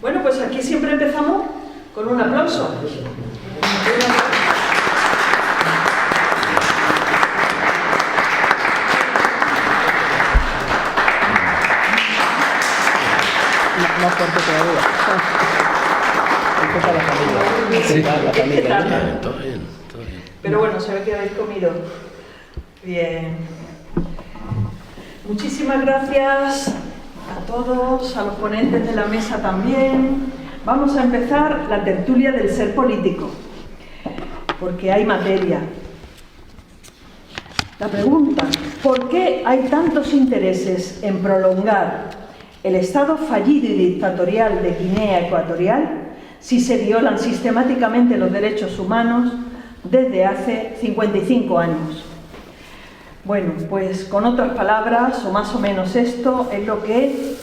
Bueno, pues aquí siempre empezamos con un aplauso. Más fuerte todavía. Empieza la familia. Sí. La familia. Todo bien, todo bien. Pero bueno, se ve que habéis comido. Bien. Muchísimas gracias a todos, a los ponentes de la mesa también. Vamos a empezar la tertulia del ser político, porque hay materia. La pregunta: ¿por qué hay tantos intereses en prolongar el estado fallido y dictatorial de Guinea Ecuatorial si se violan sistemáticamente los derechos humanos desde hace 55 años? Bueno, pues con otras palabras, o más o menos esto, es lo que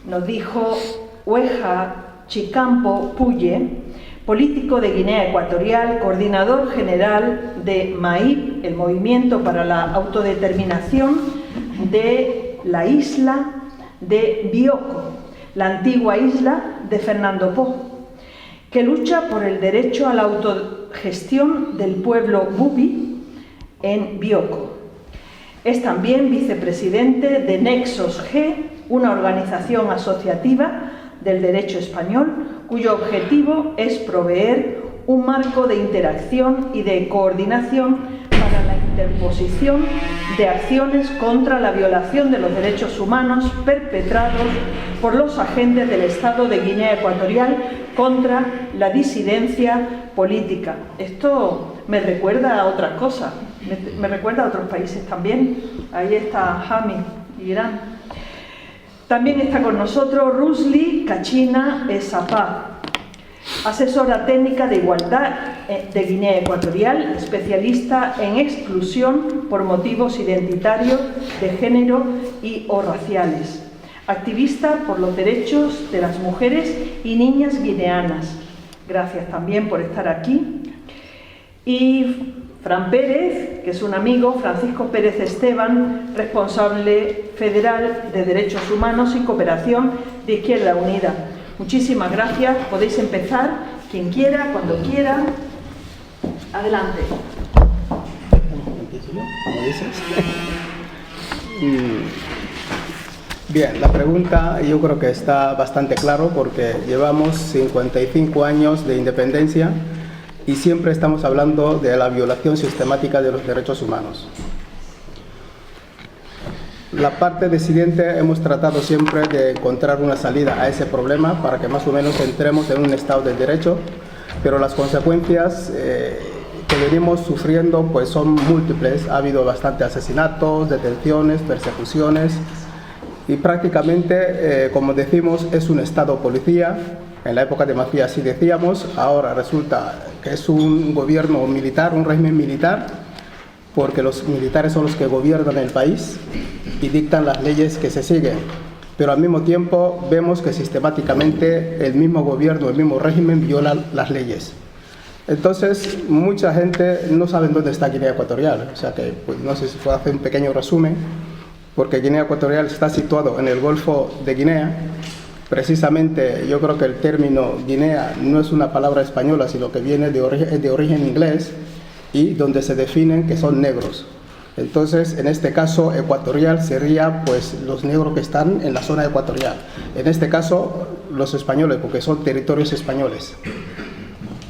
nos dijo Weha Chicampo Puye, político de Guinea Ecuatorial, coordinador general de MAIP, el Movimiento para la Autodeterminación de la isla de Bioko, la antigua isla de Fernando Po, que lucha por el derecho a la autogestión del pueblo Bubi en Bioko. Es también vicepresidente de Nexos G, una organización asociativa del derecho español, cuyo objetivo es proveer un marco de interacción y de coordinación para la interposición de acciones contra la violación de los derechos humanos perpetrados por los agentes del Estado de Guinea Ecuatorial contra la disidencia política. Esto me recuerda a otras cosas, me recuerda a otros países también. Ahí está Hami, Irán. También está con nosotros Rusli Kachina Esapá, asesora técnica de igualdad de Guinea Ecuatorial, especialista en exclusión por motivos identitarios, de género y o raciales, activista por los derechos de las mujeres y niñas guineanas. Gracias también por estar aquí. Y Fran Pérez, que es un amigo, Francisco Pérez Esteban, responsable federal de Derechos Humanos y Cooperación de Izquierda Unida. Muchísimas gracias. Podéis empezar, quien quiera, cuando quiera. Adelante. ¿Cómo dices? Bien, la pregunta yo creo que está bastante claro porque llevamos 55 años de independencia y siempre estamos hablando de la violación sistemática de los derechos humanos. La parte disidente hemos tratado siempre de encontrar una salida a ese problema para que más o menos entremos en un estado de derecho, pero las consecuencias que venimos sufriendo pues son múltiples. Ha habido bastantes asesinatos, detenciones, persecuciones y prácticamente, como decimos, es un estado policía. En la época de Mafia así decíamos, ahora resulta que es un gobierno militar, un régimen militar, porque los militares son los que gobiernan el país y dictan las leyes que se siguen. Pero al mismo tiempo vemos que sistemáticamente el mismo gobierno, el mismo régimen viola las leyes. Entonces, mucha gente no sabe dónde está Guinea Ecuatorial. O sea que, pues, no sé si puedo hacer un pequeño resumen, porque Guinea Ecuatorial está situado en el Golfo de Guinea. Precisamente yo creo que el término Guinea no es una palabra española, sino que viene de origen inglés y donde se definen que son negros. Entonces, en este caso, ecuatorial sería pues los negros que están en la zona ecuatorial. En este caso, los españoles, porque son territorios españoles.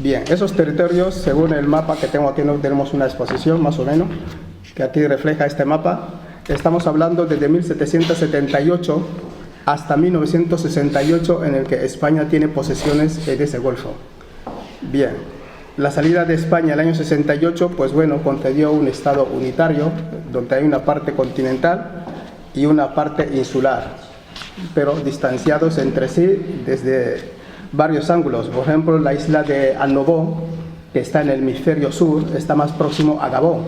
Bien, esos territorios, según el mapa que tengo aquí, no tenemos una exposición más o menos, que aquí refleja este mapa. Estamos hablando desde 1778 hasta 1968, en el que España tiene posesiones en ese golfo. Bien, la salida de España el año 68, pues bueno, concedió un estado unitario, donde hay una parte continental y una parte insular, pero distanciados entre sí desde varios ángulos. Por ejemplo, la isla de Annobó, que está en el hemisferio sur, está más próximo a Gabón.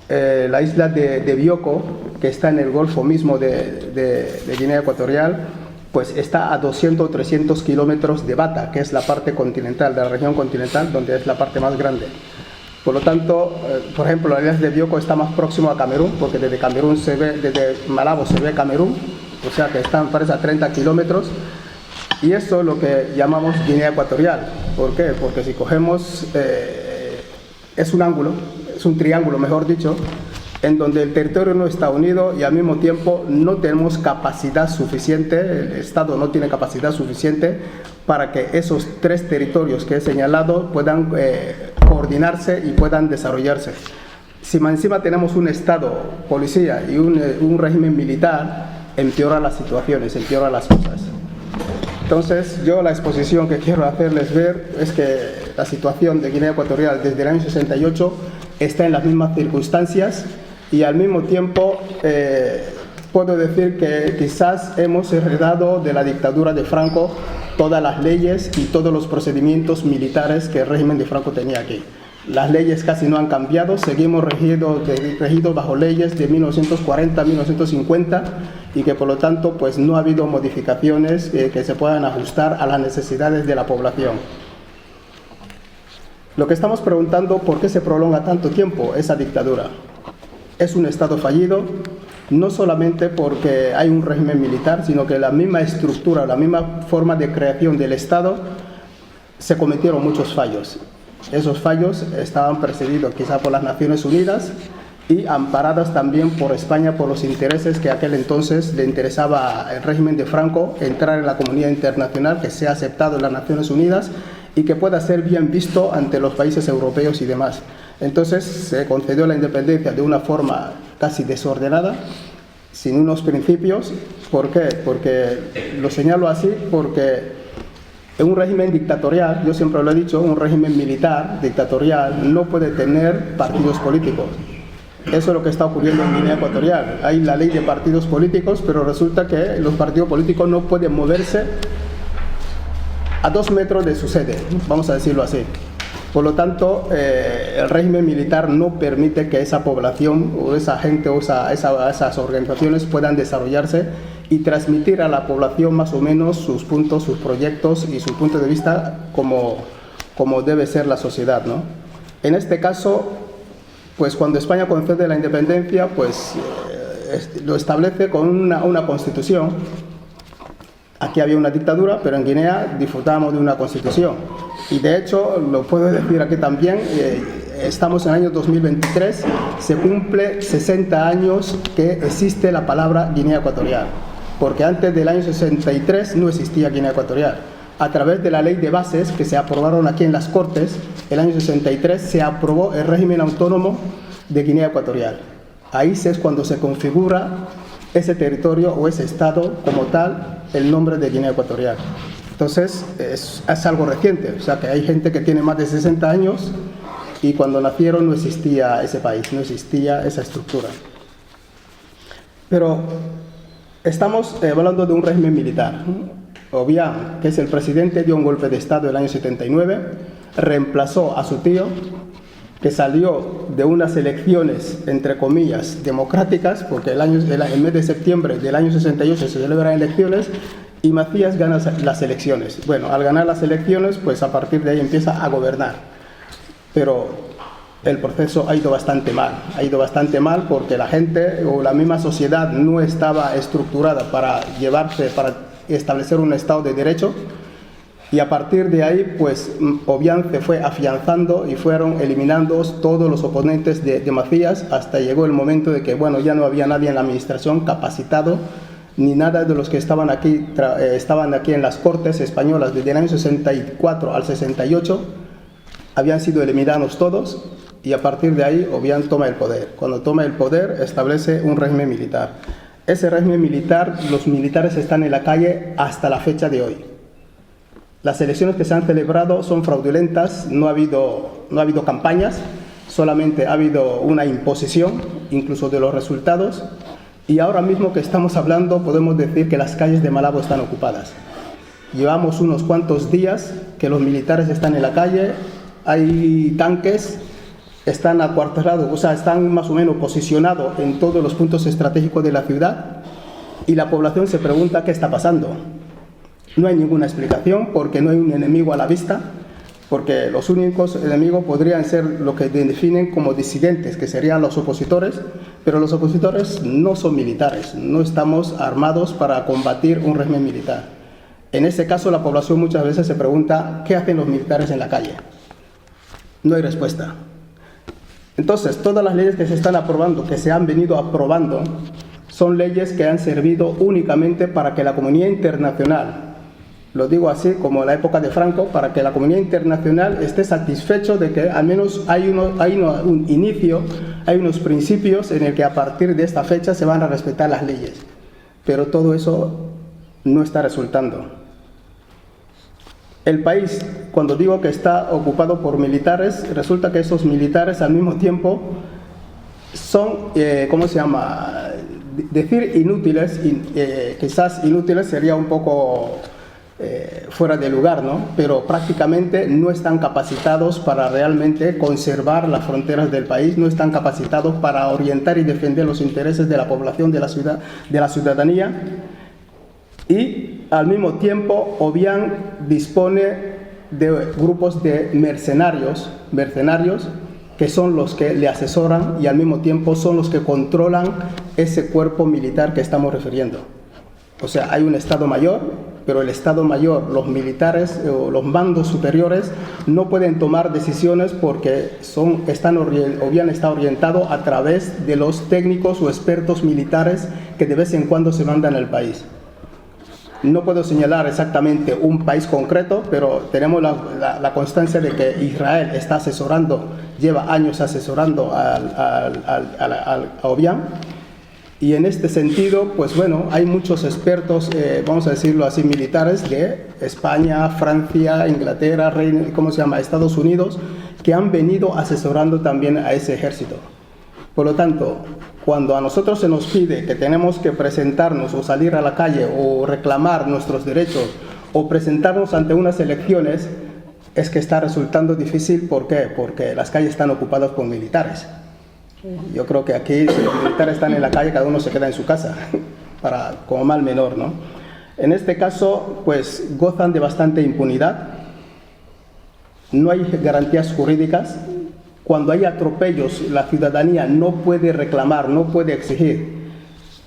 La isla de Bioko, que está en el golfo mismo de Guinea Ecuatorial, pues está a 200 o 300 kilómetros de Bata, que es la parte continental, de la región continental, donde es la parte más grande. Por lo tanto, por ejemplo, la isla de Bioko está más próximo a Camerún, porque desde Camerún se ve, desde Malabo se ve Camerún, o sea que están, parece, a 30 kilómetros. Y eso es lo que llamamos Guinea Ecuatorial. ¿Por qué? Porque si cogemos, es un ángulo, es un triángulo, mejor dicho, en donde el territorio no está unido y al mismo tiempo no tenemos capacidad suficiente, el Estado no tiene capacidad suficiente para que esos tres territorios que he señalado puedan coordinarse y puedan desarrollarse. Si más encima tenemos un Estado, policía y un régimen militar, empeora las situaciones, empeora las cosas. Entonces, yo la exposición que quiero hacerles ver es que la situación de Guinea Ecuatorial desde el año 68 está en las mismas circunstancias y al mismo tiempo puedo decir que quizás hemos heredado de la dictadura de Franco todas las leyes y todos los procedimientos militares que el régimen de Franco tenía aquí. Las leyes casi no han cambiado, seguimos regidos bajo leyes de 1940, 1950 y que por lo tanto pues no ha habido modificaciones que se puedan ajustar a las necesidades de la población. Lo que estamos preguntando, ¿por qué se prolonga tanto tiempo esa dictadura? Es un Estado fallido, no solamente porque hay un régimen militar, sino que la misma estructura, la misma forma de creación del Estado, se cometieron muchos fallos. Esos fallos estaban precedidos quizá por las Naciones Unidas y amparadas también por España por los intereses que aquel entonces le interesaba al régimen de Franco entrar en la comunidad internacional, que sea aceptado en las Naciones Unidas y que pueda ser bien visto ante los países europeos y demás. Entonces se concedió la independencia de una forma casi desordenada, sin unos principios. ¿Por qué? Porque lo señalo así porque en un régimen dictatorial, yo siempre lo he dicho, un régimen militar dictatorial no puede tener partidos políticos. Eso es lo que está ocurriendo en Guinea Ecuatorial. Hay la ley de partidos políticos, pero resulta que los partidos políticos no pueden moverse a 2 metros de su sede, vamos a decirlo así. Por lo tanto, el régimen militar no permite que esa población o esa gente o esas organizaciones puedan desarrollarse y transmitir a la población más o menos sus puntos, sus proyectos y su punto de vista como debe ser la sociedad, ¿no? En este caso, pues cuando España concede la independencia, pues lo establece con una constitución. Aquí había una dictadura, pero en Guinea disfrutábamos de una constitución. Y de hecho, lo puedo decir aquí también, estamos en el año 2023, se cumple 60 años que existe la palabra Guinea Ecuatorial. Porque antes del año 63 no existía Guinea Ecuatorial. A través de la ley de bases que se aprobaron aquí en las Cortes, el año 63 se aprobó el régimen autónomo de Guinea Ecuatorial. Ahí es cuando se configura ese territorio o ese estado como tal, el nombre de Guinea Ecuatorial. Entonces es algo reciente, o sea que hay gente que tiene más de 60 años y cuando nacieron no existía ese país, no existía esa estructura. Pero estamos hablando de un régimen militar. Obiang, que es el presidente, dio un golpe de Estado el año 79, reemplazó a su tío, que salió de unas elecciones, entre comillas, democráticas, porque el mes de septiembre del año 68 se celebran elecciones, y Macías gana las elecciones. Bueno, al ganar las elecciones, pues a partir de ahí empieza a gobernar. Pero el proceso ha ido bastante mal porque la gente o la misma sociedad no estaba estructurada para establecer un Estado de Derecho. Y a partir de ahí, pues Obiang se fue afianzando y fueron eliminando todos los oponentes de Macías hasta llegó el momento de que, bueno, ya no había nadie en la administración capacitado, ni nada de los que estaban aquí en las Cortes españolas desde el año 64 al 68, habían sido eliminados todos y a partir de ahí Obiang toma el poder. Cuando toma el poder, establece un régimen militar. Ese régimen militar, los militares están en la calle hasta la fecha de hoy. Las elecciones que se han celebrado son fraudulentas, no ha habido campañas, solamente ha habido una imposición, incluso de los resultados, y ahora mismo que estamos hablando podemos decir que las calles de Malabo están ocupadas. Llevamos unos cuantos días que los militares están en la calle, hay tanques, están acuartelados, o sea, están más o menos posicionados en todos los puntos estratégicos de la ciudad y la población se pregunta qué está pasando. No hay ninguna explicación porque no hay un enemigo a la vista, porque los únicos enemigos podrían ser lo que definen como disidentes, que serían los opositores, pero los opositores no son militares, no estamos armados para combatir un régimen militar. En ese caso, la población muchas veces se pregunta, ¿qué hacen los militares en la calle? No hay respuesta. Entonces, todas las leyes que se están aprobando, que se han venido aprobando, son leyes que han servido únicamente para que la comunidad internacional, lo digo así como en la época de Franco, para que la comunidad internacional esté satisfecho de que al menos hay un inicio, hay unos principios en el que a partir de esta fecha se van a respetar las leyes. Pero todo eso no está resultando. El país, cuando digo que está ocupado por militares, resulta que esos militares al mismo tiempo son, ¿cómo se llama? Decir inútiles, quizás inútiles sería un poco fuera de lugar, ¿no? Pero prácticamente no están capacitados para realmente conservar las fronteras del país, no están capacitados para orientar y defender los intereses de la población, de la ciudadanía, y al mismo tiempo Obiang dispone de grupos de mercenarios que son los que le asesoran y al mismo tiempo son los que controlan ese cuerpo militar que estamos refiriendo. O sea, hay un Estado Mayor, pero el Estado Mayor, los militares o los mandos superiores no pueden tomar decisiones porque Obiang está orientado a través de los técnicos o expertos militares que de vez en cuando se mandan al país. No puedo señalar exactamente un país concreto, pero tenemos la constancia de que Israel está asesorando, lleva años asesorando a Obiang. Y en este sentido, pues bueno, hay muchos expertos, vamos a decirlo así, militares de España, Francia, Inglaterra, Estados Unidos, que han venido asesorando también a ese ejército. Por lo tanto, cuando a nosotros se nos pide que tenemos que presentarnos o salir a la calle o reclamar nuestros derechos o presentarnos ante unas elecciones, es que está resultando difícil. ¿Por qué? Porque las calles están ocupadas por militares. Yo creo que aquí, si los militares están en la calle, cada uno se queda en su casa, como mal menor, ¿no? En este caso, pues gozan de bastante impunidad, no hay garantías jurídicas. Cuando hay atropellos, la ciudadanía no puede reclamar, no puede exigir.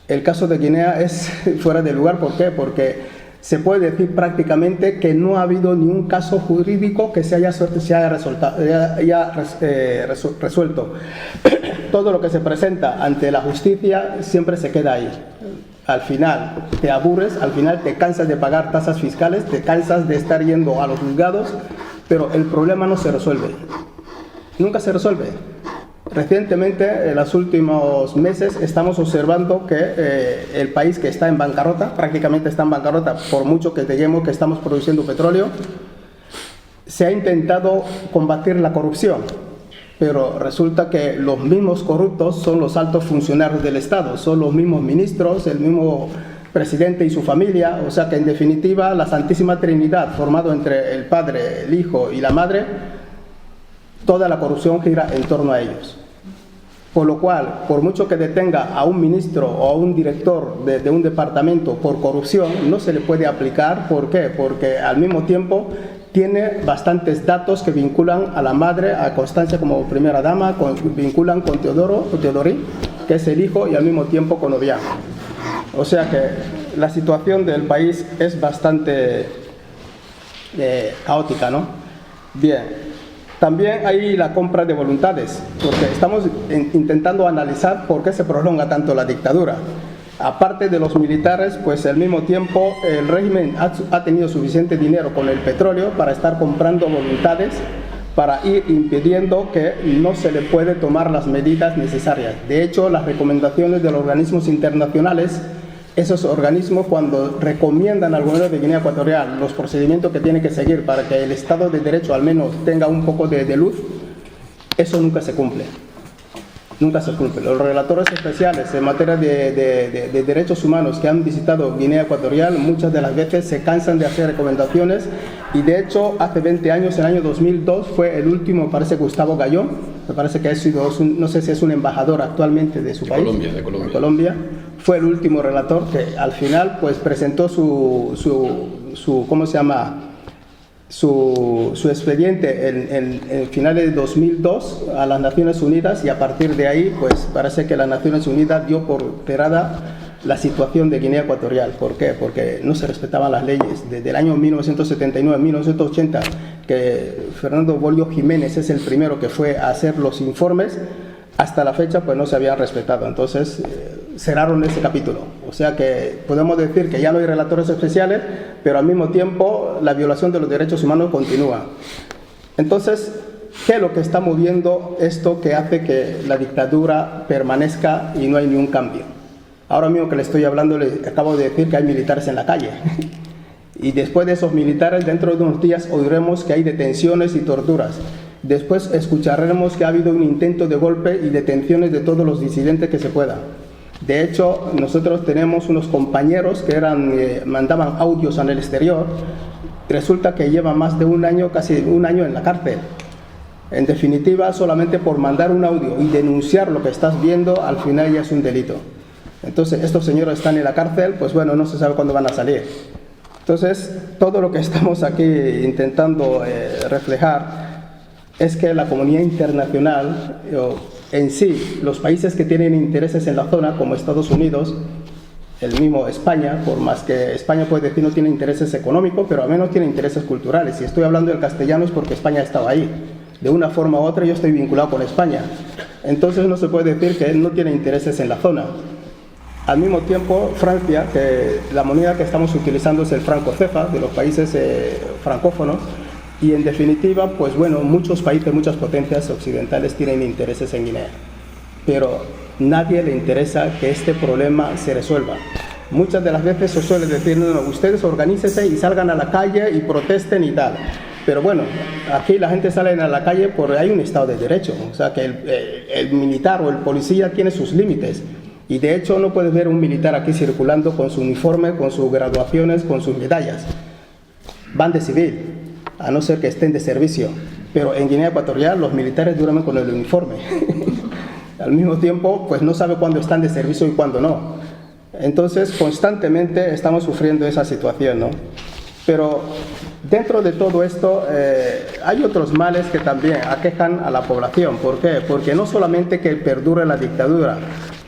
El caso de Guinea es fuera de lugar. ¿Por qué? Porque se puede decir prácticamente que no ha habido ni un caso jurídico que se haya resuelto. Todo lo que se presenta ante la justicia siempre se queda ahí. Al final te aburres, al final te cansas de pagar tasas fiscales, te cansas de estar yendo a los juzgados, pero el problema no se resuelve. Nunca se resuelve. Recientemente, en los últimos meses, estamos observando que el país que está en bancarrota, prácticamente está en bancarrota, por mucho que digamos que estamos produciendo petróleo, se ha intentado combatir la corrupción, pero resulta que los mismos corruptos son los altos funcionarios del Estado, son los mismos ministros, el mismo presidente y su familia. O sea que en definitiva la Santísima Trinidad, formado entre el Padre, el Hijo y la Madre, toda la corrupción gira en torno a ellos. Por lo cual, por mucho que detenga a un ministro o a un director de un departamento por corrupción, no se le puede aplicar. ¿Por qué? Porque al mismo tiempo tiene bastantes datos que vinculan a la madre, a Constancia como primera dama, vinculan con Teodorí, que es el hijo, y al mismo tiempo con Obiang. O sea que la situación del país es bastante caótica, ¿no? Bien. También hay la compra de voluntades, porque estamos intentando analizar por qué se prolonga tanto la dictadura. Aparte de los militares, pues al mismo tiempo el régimen ha tenido suficiente dinero con el petróleo para estar comprando voluntades, para ir impidiendo que no se le puede tomar las medidas necesarias. De hecho, las recomendaciones de los organismos internacionales, esos organismos cuando recomiendan al gobierno de Guinea Ecuatorial los procedimientos que tiene que seguir para que el Estado de Derecho al menos tenga un poco de luz, eso nunca se cumple. Nunca se cumple. Los relatores especiales en materia de derechos humanos que han visitado Guinea Ecuatorial muchas de las veces se cansan de hacer recomendaciones, y de hecho hace 20 años, en el año 2002, fue el último, parece Gustavo Gallón, me parece que no sé si es un embajador actualmente de su país, de Colombia, fue el último relator que al final pues presentó su ¿cómo se llama? Su expediente en finales de 2002 a las Naciones Unidas, y a partir de ahí pues parece que las Naciones Unidas dio por cerrada la situación de Guinea Ecuatorial. ¿Por qué? Porque no se respetaban las leyes. Desde el año 1979, 1980, que Fernando Bolio Jiménez es el primero que fue a hacer los informes, hasta la fecha pues no se habían respetado. Entonces cerraron ese capítulo. O sea que podemos decir que ya no hay relatores especiales, pero al mismo tiempo la violación de los derechos humanos continúa. Entonces, ¿qué es lo que está moviendo esto que hace que la dictadura permanezca y no hay ningún cambio? Ahora mismo que le estoy hablando, le acabo de decir que hay militares en la calle. Y después de esos militares, dentro de unos días oiremos que hay detenciones y torturas. Después escucharemos que ha habido un intento de golpe y detenciones de todos los disidentes que se puedan. De hecho, nosotros tenemos unos compañeros que mandaban audios en el exterior. Resulta que llevan más de un año, casi un año en la cárcel. En definitiva, solamente por mandar un audio y denunciar lo que estás viendo, al final ya es un delito. Entonces, estos señores están en la cárcel, pues bueno, no se sabe cuándo van a salir. Entonces, todo lo que estamos aquí intentando reflejar es que la comunidad internacional, en sí, los países que tienen intereses en la zona, como Estados Unidos, el mismo España, por más que España puede decir no tiene intereses económicos, pero al menos tiene intereses culturales. Si estoy hablando del castellano es porque España estaba ahí. De una forma u otra yo estoy vinculado con España. Entonces no se puede decir que él no tiene intereses en la zona. Al mismo tiempo, Francia, que la moneda que estamos utilizando es el franco CFA, de los países francófonos, y en definitiva, pues bueno, muchos países, muchas potencias occidentales tienen intereses en Guinea, pero nadie le interesa que este problema se resuelva. Muchas de las veces se suele decir, no, ustedes organícense y salgan a la calle y protesten y tal. Pero bueno, aquí la gente sale a la calle porque hay un Estado de Derecho, o sea que el militar o el policía tiene sus límites. Y de hecho no puedes ver un militar aquí circulando con su uniforme, con sus graduaciones, con sus medallas. Van de civil, a no ser que estén de servicio. Pero en Guinea Ecuatorial los militares duermen con el uniforme. Al mismo tiempo, pues no sabe cuándo están de servicio y cuándo no. Entonces, constantemente estamos sufriendo esa situación, ¿no? Pero dentro de todo esto hay otros males que también aquejan a la población. ¿Por qué? Porque no solamente que perdure la dictadura,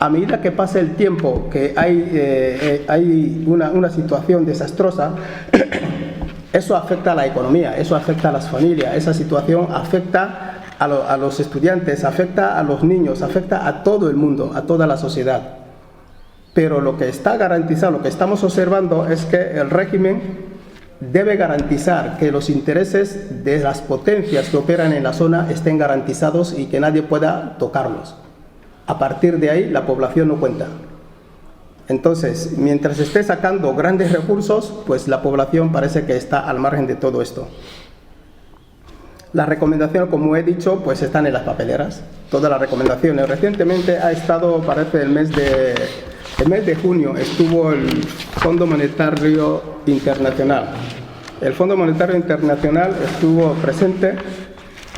a medida que pasa el tiempo, que hay una situación desastrosa, eso afecta a la economía, eso afecta a las familias, esa situación afecta a los estudiantes, afecta a los niños, afecta a todo el mundo, a toda la sociedad. Pero lo que está garantizado, lo que estamos observando es que el régimen debe garantizar que los intereses de las potencias que operan en la zona estén garantizados y que nadie pueda tocarlos. A partir de ahí, la población no cuenta. Entonces, mientras esté sacando grandes recursos, pues la población parece que está al margen de todo esto. Las recomendaciones, como he dicho, pues están en las papeleras. Todas las recomendaciones. Recientemente ha estado, parece, el mes de junio, estuvo el Fondo Monetario Internacional. El Fondo Monetario Internacional estuvo presente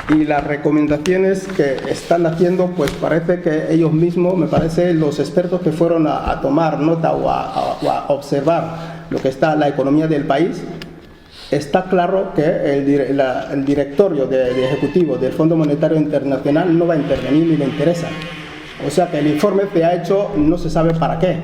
y las recomendaciones que están haciendo, pues parece que ellos mismos, me parece, los expertos que fueron a tomar nota o a observar lo que está la economía del país, está claro que el directorio de ejecutivo del Fondo Monetario Internacional no va a intervenir ni le interesa. O sea que el informe se ha hecho no se sabe para qué.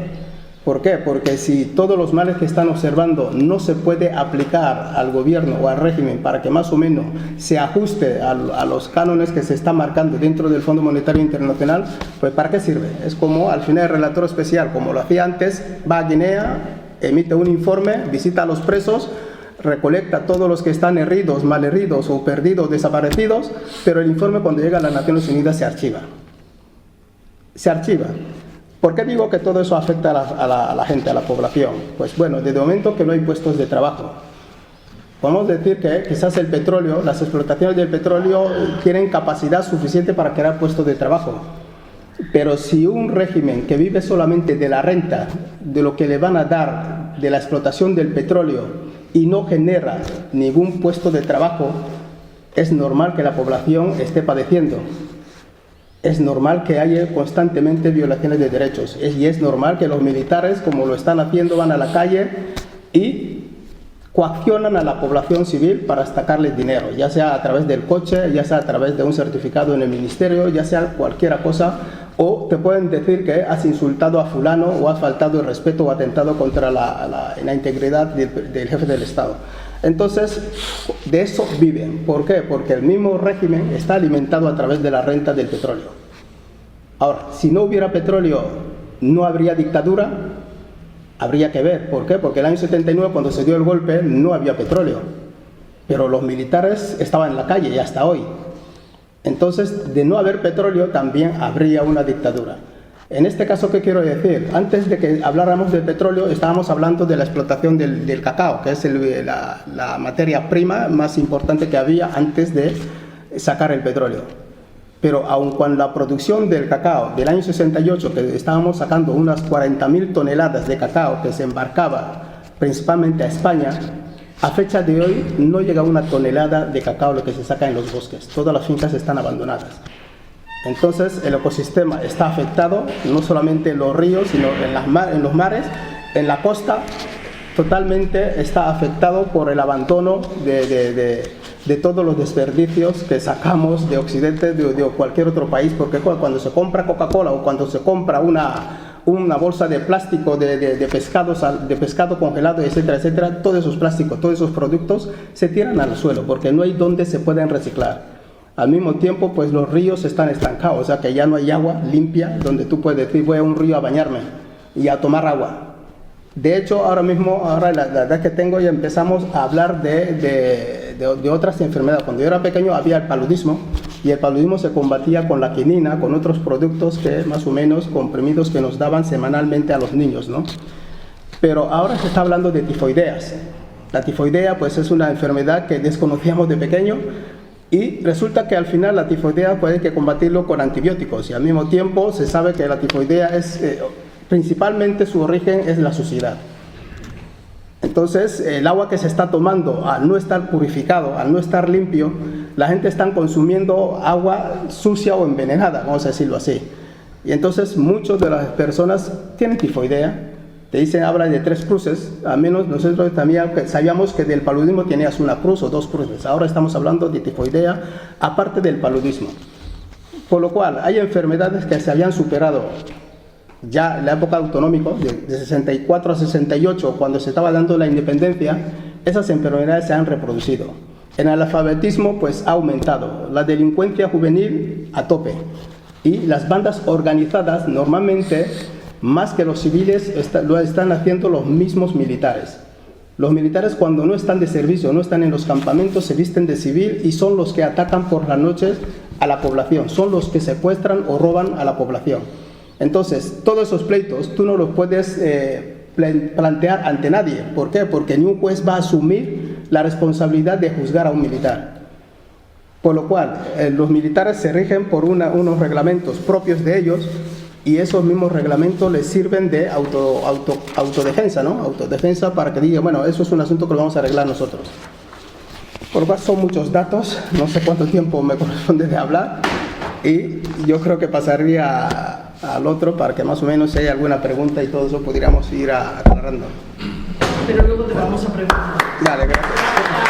¿Por qué? Porque si todos los males que están observando no se puede aplicar al gobierno o al régimen para que más o menos se ajuste a los cánones que se están marcando dentro del Fondo Monetario Internacional, pues ¿para qué sirve? Es como al final el relator especial, como lo hacía antes, va a Guinea, emite un informe, visita a los presos, recolecta a todos los que están heridos, malheridos o perdidos, desaparecidos, pero el informe cuando llega a las Naciones Unidas se archiva. Se archiva. ¿Por qué digo que todo eso afecta a la gente, a la población? Pues bueno, desde el momento que no hay puestos de trabajo. Podemos decir que quizás el petróleo, las explotaciones del petróleo tienen capacidad suficiente para crear puestos de trabajo. Pero si un régimen que vive solamente de la renta, de lo que le van a dar de la explotación del petróleo y no genera ningún puesto de trabajo, es normal que la población esté padeciendo. Es normal que haya constantemente violaciones de derechos y es normal que los militares, como lo están haciendo, van a la calle y coaccionan a la población civil para sacarles dinero, ya sea a través del coche, ya sea a través de un certificado en el ministerio, ya sea cualquier cosa, o te pueden decir que has insultado a fulano o has faltado el respeto o atentado contra la integridad del jefe del Estado. Entonces, de eso viven. ¿Por qué? Porque el mismo régimen está alimentado a través de la renta del petróleo. Ahora, si no hubiera petróleo, ¿no habría dictadura? Habría que ver. ¿Por qué? Porque el año 79, cuando se dio el golpe, no había petróleo. Pero los militares estaban en la calle y hasta hoy. Entonces, de no haber petróleo, también habría una dictadura. En este caso, ¿qué quiero decir? Antes de que habláramos del petróleo, estábamos hablando de la explotación del cacao, que es la materia prima más importante que había antes de sacar el petróleo. Pero aun con la producción del cacao del año 68, que estábamos sacando unas 40.000 toneladas de cacao que se embarcaba principalmente a España, a fecha de hoy no llega una tonelada de cacao lo que se saca en los bosques. Todas las fincas están abandonadas. Entonces el ecosistema está afectado, no solamente en los ríos, sino en los mares, en la costa, totalmente está afectado por el abandono de todos los desperdicios que sacamos de Occidente, de cualquier otro país, porque cuando se compra Coca-Cola o cuando se compra una bolsa de plástico de pescado congelado, etcétera, etcétera, todos esos plásticos, todos esos productos se tiran al suelo porque no hay donde se pueden reciclar. Al mismo tiempo, pues los ríos están estancados, o sea que ya no hay agua limpia donde tú puedes decir voy a un río a bañarme y a tomar agua. De hecho, ahora la edad que tengo ya empezamos a hablar de otras enfermedades. Cuando yo era pequeño había el paludismo y el paludismo se combatía con la quinina, con otros productos que más o menos comprimidos que nos daban semanalmente a los niños, ¿no? Pero ahora se está hablando de tifoideas. La tifoidea pues es una enfermedad que desconocíamos de pequeño. Y resulta que al final la tifoidea puede que combatirlo con antibióticos y al mismo tiempo se sabe que la tifoidea es, principalmente su origen es la suciedad. Entonces el agua que se está tomando al no estar purificado, al no estar limpio, la gente está consumiendo agua sucia o envenenada, vamos a decirlo así. Y entonces muchas de las personas tienen tifoidea. Te dicen, habla de 3 cruces, al menos nosotros también sabíamos que del paludismo tenías una cruz o 2 cruces, ahora estamos hablando de tifoidea aparte del paludismo. Por lo cual, hay enfermedades que se habían superado ya en la época autonómica, de 64 a 68, cuando se estaba dando la independencia, esas enfermedades se han reproducido. El analfabetismo pues ha aumentado, la delincuencia juvenil a tope y las bandas organizadas normalmente, más que los civiles, lo están haciendo los mismos militares. Los militares cuando no están de servicio, no están en los campamentos, se visten de civil y son los que atacan por las noches a la población, son los que secuestran o roban a la población. Entonces, todos esos pleitos tú no los puedes plantear ante nadie. ¿Por qué? Porque ni un juez va a asumir la responsabilidad de juzgar a un militar. Por lo cual, los militares se rigen por unos reglamentos propios de ellos. Y esos mismos reglamentos les sirven de autodefensa, ¿no? Autodefensa para que digan, bueno, eso es un asunto que lo vamos a arreglar nosotros. Por lo cual son muchos datos, no sé cuánto tiempo me corresponde de hablar y yo creo que pasaría al otro para que más o menos si hay alguna pregunta y todo eso pudiéramos ir aclarando. Pero luego te vamos a preguntar. Dale, gracias.